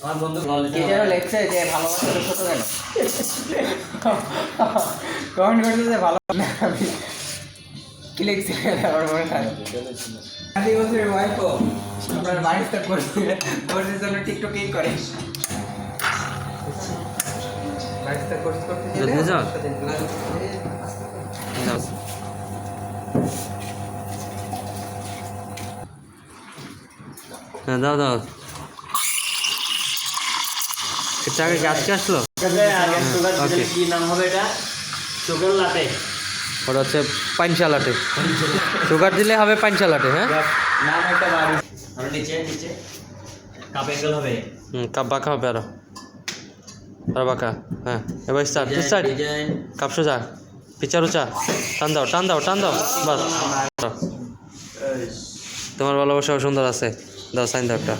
আমার বন্ধু টিচারও লেখছে যে ভালোবাসা তো ছোট কেন কমেন্ট করছে যে ভালো কি লিখছে আমার মনে হয় আদি বছরের ওয়াইফও আপনার বাড়িতে করছে কোর্সের জন্য টিকটকেই করে বাড়িতে কোর্স করতে দাও দাও চাকে আজকে আসলো ওকে কি নাম হবে এটা সুগার লাটে ওটা হচ্ছে পাঞ্চা লাটে সুগার দিলে হবে পাঞ্চা লাটে হ্যাঁ নাম একটা বাড়ি আর নিচে নিচে কাপ অ্যাঙ্গেল হবে কাপ বাঁকা হবে আরো বাঁকা হ্যাঁ এবার স্টার্ট স্টার্ট ডিজাইন কাপ সোজা পিচার উঁচা টান দাও টান দাও টান দাও বাস তোমার ভালোবাসাও সুন্দর আছে দাও সাইন দাও একটা